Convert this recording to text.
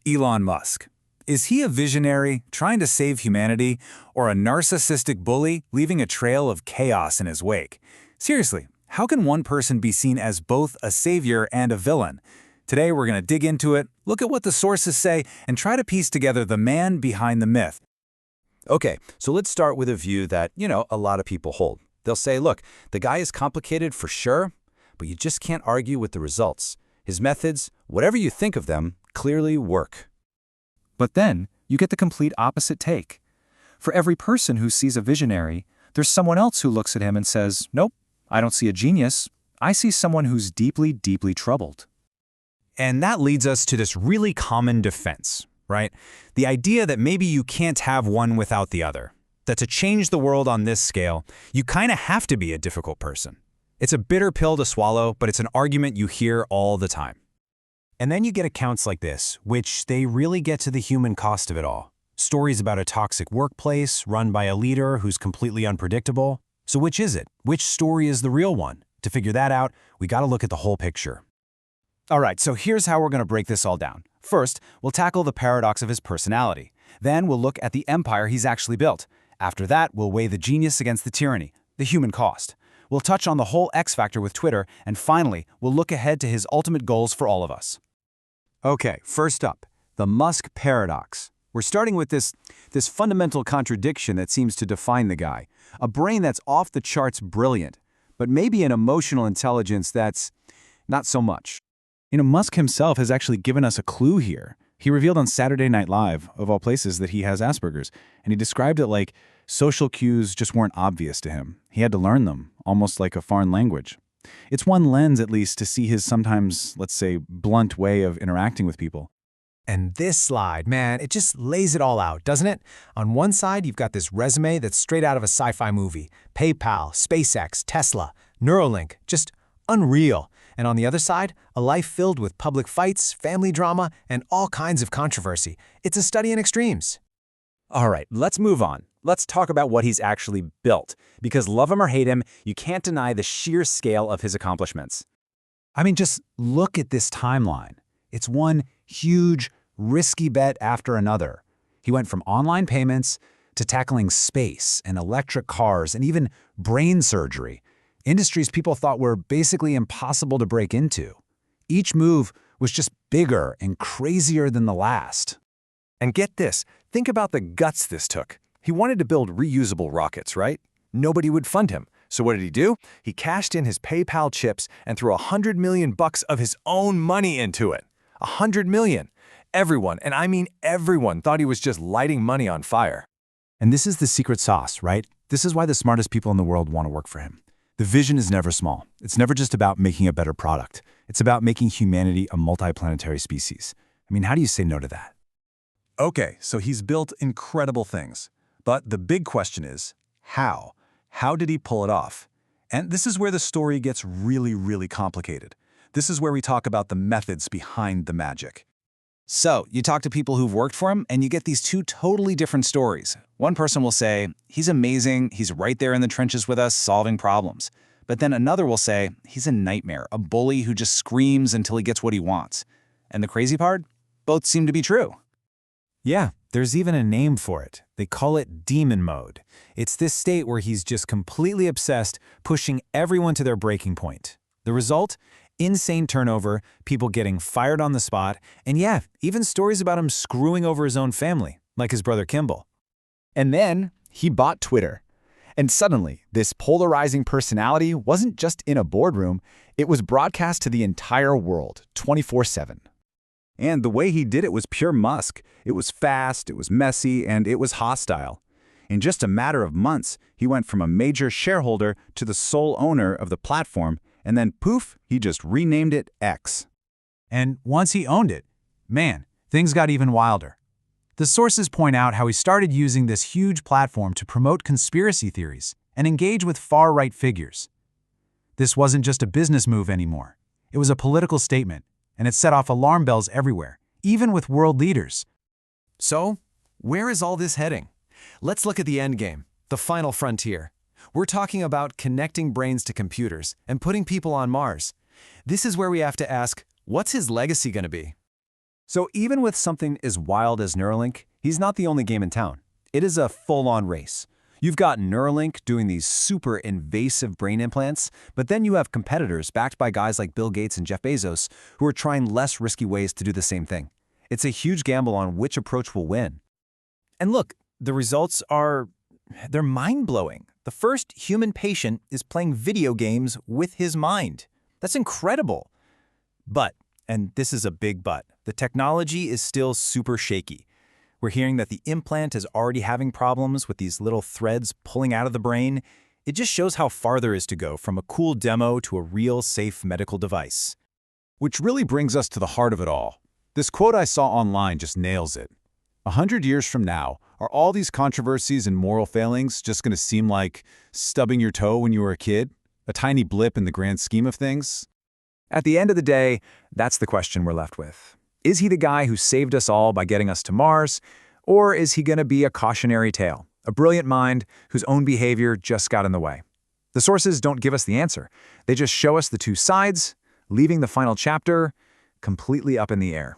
Elon Musk. Is he a visionary trying to save humanity, or a narcissistic bully leaving a trail of chaos in his wake? Seriously, how can one person be seen as both a savior and a villain? Today we're going to dig into it, look at what the sources say, and try to piece together the man behind the myth. Okay, so let's start with a view that, a lot of people hold. They'll say, look, the guy is complicated for sure, but you just can't argue with the results. His methods, whatever you think of them, clearly work. But then, you get the complete opposite take. For every person who sees a visionary, there's someone else who looks at him and says, nope, I don't see a genius. I see someone who's deeply, deeply troubled. And that leads us to this really common defense, right? The idea that maybe you can't have one without the other. That to change the world on this scale, you kind of have to be a difficult person. It's a bitter pill to swallow, but it's an argument you hear all the time. And then you get accounts like this, which they really get to the human cost of it all. Stories about a toxic workplace run by a leader who's completely unpredictable. So which is it? Which story is the real one? To figure that out, we got to look at the whole picture. All right, so here's how we're going to break this all down. First, we'll tackle the paradox of his personality. Then we'll look at the empire he's actually built. After that, we'll weigh the genius against the tyranny, the human cost. We'll touch on the whole X factor with Twitter, and finally, we'll look ahead to his ultimate goals for all of us. Okay, first up, the Musk paradox. We're starting with this fundamental contradiction that seems to define the guy. A brain that's off the charts brilliant, but maybe an emotional intelligence that's not so much. Musk himself has actually given us a clue here. He revealed on Saturday Night Live, of all places, that he has Asperger's, and he described it like social cues just weren't obvious to him. He had to learn them, almost like a foreign language. It's one lens, at least, to see his sometimes, let's say, blunt way of interacting with people. And this slide, man, it just lays it all out, doesn't it? On one side, you've got this resume that's straight out of a sci-fi movie. PayPal, SpaceX, Tesla, Neuralink, just unreal. And on the other side, a life filled with public fights, family drama, and all kinds of controversy. It's a study in extremes. All right, let's move on. Let's talk about what he's actually built. Because love him or hate him, you can't deny the sheer scale of his accomplishments. I mean, just look at this timeline. It's one huge, risky bet after another. He went from online payments to tackling space and electric cars and even brain surgery, industries people thought were basically impossible to break into. Each move was just bigger and crazier than the last. And get this, think about the guts this took. He wanted to build reusable rockets, right? Nobody would fund him. So what did he do? He cashed in his PayPal chips and threw $100 million of his own money into it. $100 million. Everyone, and I mean everyone, thought he was just lighting money on fire. And this is the secret sauce, right? This is why the smartest people in the world want to work for him. The vision is never small. It's never just about making a better product. It's about making humanity a multiplanetary species. I mean, how do you say no to that? Okay, so he's built incredible things. But the big question is, how? How did he pull it off? And this is where the story gets really, really complicated. This is where we talk about the methods behind the magic. So, you talk to people who've worked for him, and you get these two totally different stories. One person will say, he's amazing, he's right there in the trenches with us, solving problems. But then another will say, he's a nightmare, a bully who just screams until he gets what he wants. And the crazy part? Both seem to be true. Yeah, there's even a name for it. They call it demon mode. It's this state where he's just completely obsessed, pushing everyone to their breaking point. The result? Insane turnover, people getting fired on the spot, and yeah, even stories about him screwing over his own family, like his brother Kimball. And then he bought Twitter. And suddenly, this polarizing personality wasn't just in a boardroom, it was broadcast to the entire world, 24/7. And the way he did it was pure Musk. It was fast, it was messy, and it was hostile. In just a matter of months, he went from a major shareholder to the sole owner of the platform, and then poof, he just renamed it X. And once he owned it, man, things got even wilder. The sources point out how he started using this huge platform to promote conspiracy theories and engage with far-right figures. This wasn't just a business move anymore. It was a political statement, and it set off alarm bells everywhere, even with world leaders. So, where is all this heading? Let's look at the end game, the final frontier. We're talking about connecting brains to computers and putting people on Mars. This is where we have to ask, what's his legacy going to be? So even with something as wild as Neuralink, he's not the only game in town. It is a full-on race. You've got Neuralink doing these super invasive brain implants, but then you have competitors backed by guys like Bill Gates and Jeff Bezos who are trying less risky ways to do the same thing. It's a huge gamble on which approach will win. And look, the results they're mind-blowing. The first human patient is playing video games with his mind. That's incredible. But, and this is a big but, the technology is still super shaky. We're hearing that the implant is already having problems with these little threads pulling out of the brain. It just shows how far there is to go from a cool demo to a real safe medical device. Which really brings us to the heart of it all. This quote I saw online just nails it. 100 years from now, are all these controversies and moral failings just going to seem like stubbing your toe when you were a kid? A tiny blip in the grand scheme of things? At the end of the day, that's the question we're left with. Is he the guy who saved us all by getting us to Mars? Or is he going to be a cautionary tale, a brilliant mind whose own behavior just got in the way? The sources don't give us the answer. They just show us the two sides, leaving the final chapter completely up in the air.